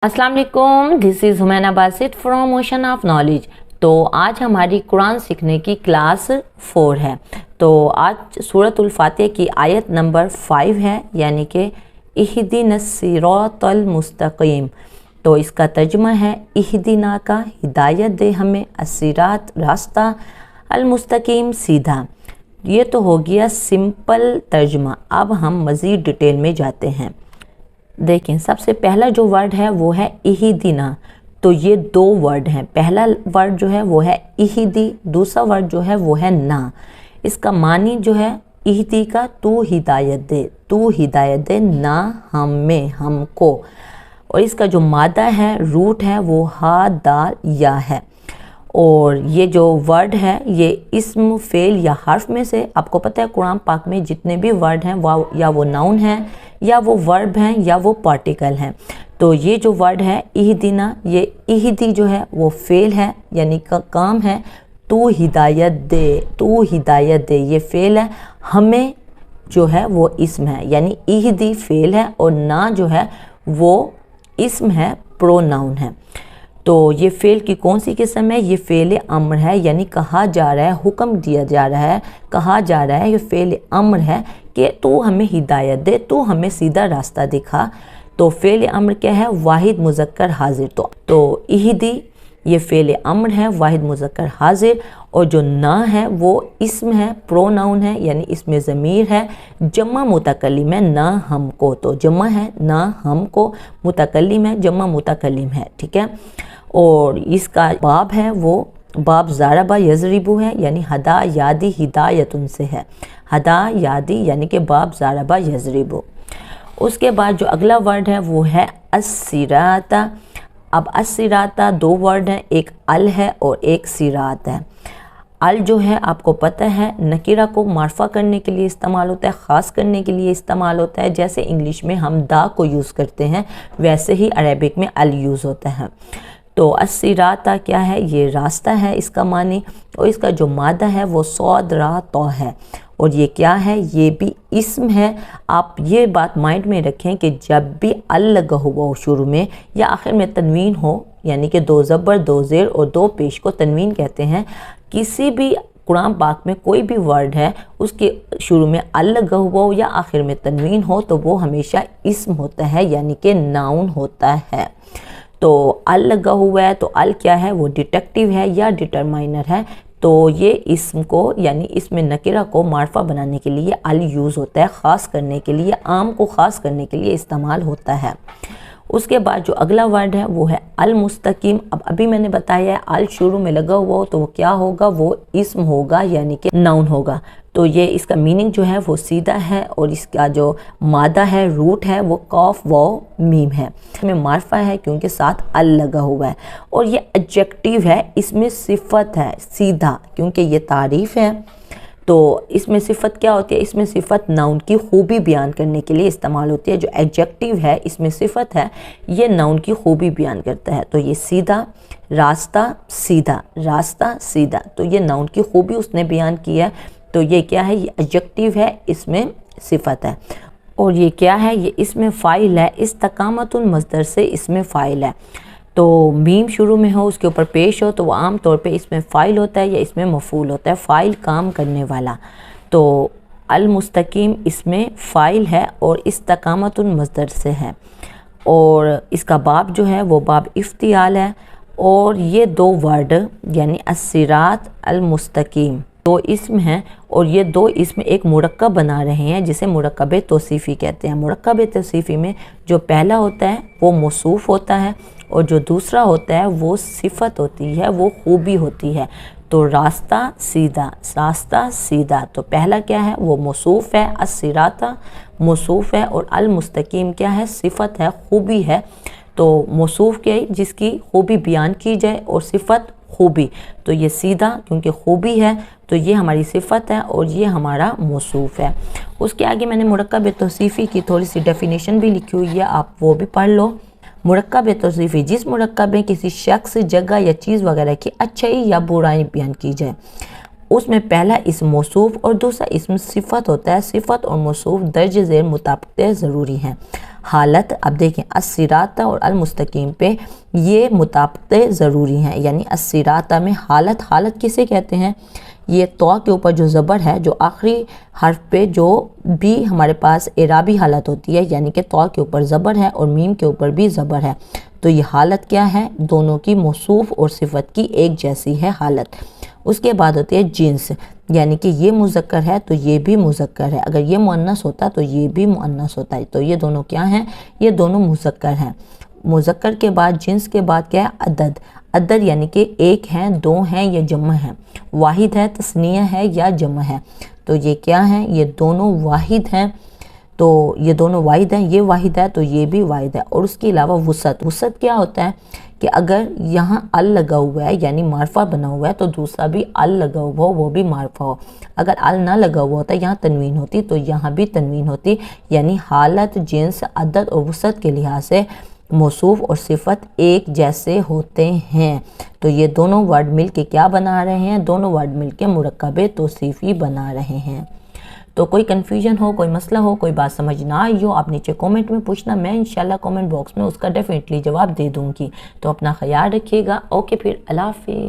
अस्सलाम वालेकुम, this is हुमैना Basit from ocean of knowledge. तो आज हमारी कुरान सीखने की क्लास 4 है। तो आज सूरतुल फातिहा की आयत नंबर 5 है, यानी कि इहदिनस सिरातल मुस्तकीम। तो इसका तर्जुमा है इहदिना का हिदायत दे हमें, अस्सिरात रास्ता, अल मुस्तकीम सीधा। ये तो हो गया सिंपल तर्जुमा। अब हम मज़ीद डिटेल में जाते हैं। देखें, सबसे पहला जो वर्ड है वो है इहदिना। तो ये दो वर्ड हैं। पहला वर्ड जो है वो है इहदी, दूसरा वर्ड जो है वो है ना। इसका मानी जो है इहदी का तू हिदायत दे, तू हिदायत दे ना हमें, हमको। और इसका जो मादा है, रूट है, वो हा दाल या है। और ये जो वर्ड है ये इस्म फेल या हर्फ में से, आपको पता है कुरान पाक में जितने भी वर्ड हैं या वो नाउन हैं या वो वर्ब हैं या वो पार्टिकल हैं। तो ये जो वर्ड है इहदिना, ये इहदी जो है वो फेल है, यानी का काम है। तू हिदायत दे, तू हिदायत दे, ये फेल है। हमें जो है वो इस्म है, यानी इहदी फेल है और ना जो है वो इस्म है, प्रोनाउन है। तो ये फ़ेल की कौन सी किस्म है? ये फ़ेल अम्र है, यानी कहा जा रहा है, हुक्म दिया जा रहा है, कहा जा रहा है, ये फ़ेल अम्र है कि तू हमें हिदायत दे, तू हमें सीधा रास्ता दिखा। तो फ़ेल अम्र क्या है? वाहिद मुज़क्कर हाजिर। तो इहदी ये फ़ेल अम्र है, वाहिद मुज़क्कर हाजिर। और जो ना है वो इस्म है, प्रोनाउन है, यानी इसमें ज़मीर है, जम्मा मुतकल्लिम है, ना हमको। तो जम्मा है ना हमको, मुतकल्लिम है, जम्मा मुतकल्लिम है, ठीक है। और इसका बाब है वो बाब ज़ारबा यज़रिबु है, यानी हदा यादी हिदायतुन से है। हदा यादी यानी कि बाब ज़ारबा यज़रिबु। उसके बाद जो अगला वर्ड है वो है अस्सिराता। अब अस्सिराता दो वर्ड हैं, एक अल है और एक सिरात है। अल जो है आपको पता है नकीरा को मार्फा करने के लिए इस्तेमाल होता है, ख़ास करने के लिए इस्तेमाल होता है। जैसे इंग्लिश में हम दा को यूज़ करते हैं वैसे ही अरेबिक में अल यूज़ होता है। तो अस्सिराता क्या है? ये रास्ता है इसका मानी। और इसका जो मादा है वो सौद रा तो है। और ये क्या है? ये भी इस्म है। आप ये बात माइंड में रखें कि जब भी अल लगा हुआ हो शुरू में या आखिर में तनवीन हो, यानी कि दो ज़बर, दो ज़ेर और दो पेश को तनवीन कहते हैं। किसी भी कुरान पाक में कोई भी वर्ड है उसके शुरू में अल लगा हुआ हो या आखिर में तनवीन हो तो वो हमेशा इस्म होता है, यानी कि नाउन होता है। तो अल लगा हुआ है तो अल क्या है? वो डिटेक्टिव है या डिटरमाइनर है। तो ये इस्म को यानी इसमें नकीरा को मार्फा बनाने के लिए अल यूज़ होता है, ख़ास करने के लिए, आम को ख़ास करने के लिए इस्तेमाल होता है। उसके बाद जो अगला वर्ड है वो है अल मुस्तकीम। अब अभी मैंने बताया है अल शुरू में लगा हुआ हो तो वो क्या होगा? वो इस्म होगा, यानी कि नाउन होगा। तो ये इसका मीनिंग जो है वो सीधा है। और इसका जो मादा है, रूट है, वो कॉफ वो मीम है। इसमें मार्फा है क्योंकि साथ अल लगा हुआ है। और ये एडजेक्टिव है, इसमें सिफत है सीधा, क्योंकि ये तारीफ़ है। तो इसमें सिफत क्या होती है? इसमें सिफत नाउन की खूबी बयान करने के लिए इस्तेमाल होती है। जो एडजेक्टिव है इसमें सिफत है, ये नाउन की खूबी बयान करता है। तो ये सीधा, रास्ता सीधा, रास्ता सीधा, तो ये नाउन की खूबी उसने बयान की है। तो ये क्या है? ये एडजेक्टिव है, इसमें सिफत है। और ये क्या है? ये इसमें फ़ाइल है, इस्तकामतुल मस्दर से इसमें फ़ाइल है। तो मीम शुरू में हो, उसके ऊपर पेश हो, तो वो आम तौर पे इसमें फ़ाइल होता है या इसमें मफ़ूल होता है, फ़ाइल काम करने वाला। तो अल मुस्तकीम इसमें फ़ाइल है और इस्तकामतुल मस्दर से है। और इसका बाब जो है वो बाब इफ्तियाल है। और ये दो वर्ड यानी अस्सिरात अल मुस्तकीम दो इस्म हैं। और ये दो इस्म एक मुरक्कब बना रहे हैं जिसे मुरक्कब तौसीफ़ी कहते हैं। मुरक्कब तौसीफ़ी में जो पहला होता है वो मौसूफ़ होता है और जो दूसरा होता है वो सिफत होती है, वो खूबी होती है। तो रास्ता सीधा, रास्ता सीधा, तो पहला क्या है? वो मौसूफ़ है, अस्सिराता मौसूफ़ है। और अल मुस्तकीम क्या है? सिफत है, खूबी है। तो मौसूफ़ क्या है? जिसकी खूबी बयान की जाए, और सिफत खूबी। तो ये सीधा क्योंकि खूबी है, तो ये हमारी सिफत है और ये हमारा मौसूफ़ है। उसके आगे मैंने मुरक्कब तौसीफ़ी की थोड़ी सी डेफिनेशन भी लिखी हुई है, आप वो भी पढ़ लो। मुरक्कब तौसीफ़ी जिस मुरक्कब में किसी शख्स, जगह या चीज़ वगैरह की अच्छाई या बुराई बयान की जाए, उसमें पहला इस्म मौसूफ़ और दूसरा इस्म सिफत होता है। सिफत और मौसूफ़ दर्ज ज़ेर मुताबिक ज़रूरी हैं। حالت، اب دیکھیں الصراط اور المستقیم پہ یہ مطابقتیں ضروری ہیں، یعنی الصراط میں حالت کسے کہتے ہیں؟ یہ تو کے اوپر جو زبر ہے، جو آخری حرف پہ جو بھی ہمارے پاس اعرابی حالت ہوتی ہے، یعنی کہ تو کے اوپر زبر ہے اور میم کے اوپر بھی زبر ہے، تو یہ حالت کیا ہے؟ دونوں کی موصوف اور صفت کی ایک جیسی ہے حالت۔ اس کے بعد ہوتی ہے جنس، یعنی کہ یہ مذکر ہے تو یہ بھی مذکر ہے، اگر یہ مؤنث ہوتا تو یہ بھی مؤنث ہوتا ہے، تو یہ دونوں کیا ہیں؟ یہ دونوں مذکر ہیں۔ مذکر کے بعد جنس کے بعد کیا ہے؟ عدد یعنی کہ ایک ہیں، دو ہیں یا جمع ہیں، واحد ہے، تثنیہ ہے یا جمع ہے، تو یہ کیا ہیں؟ یہ دونوں واحد ہیں، تو یہ دونوں واحد ہیں، یہ واحد ہے تو یہ بھی واحد ہے۔ اور اس کے علاوہ وسعت کیا ہوتا ہے کہ اگر یہاں ال لگا ہوا ہے یعنی معرفہ بنا ہوا ہے تو دوسرا بھی ال لگا ہوا ہو وہ بھی معرفہ ہو، اگر ال نہ لگا ہوا ہوتا یہاں تنوین ہوتی تو یہاں بھی تنوین ہوتی، یعنی حالت، جنس، عدد اور وسعت کے لحاظ سے موصوف اور صفت ایک جیسے ہوتے ہیں، تو یہ دونوں ورڈ مل کے کیا بنا رہے ہیں؟ دونوں ورڈ مل کے مرکب توصیفی بنا رہے ہیں۔ تو کوئی کنفیوژن ہو، کوئی مسئلہ ہو، کوئی بات سمجھ نہ آئی ہو، آپ نیچے کومنٹ میں پوچھنا، میں انشاءاللہ کومنٹ باکس میں اس کا ڈیفینیٹلی جواب دے دوں گی۔ تو اپنا خیال رکھیے گا، اوکے پھر اللہ حافظ۔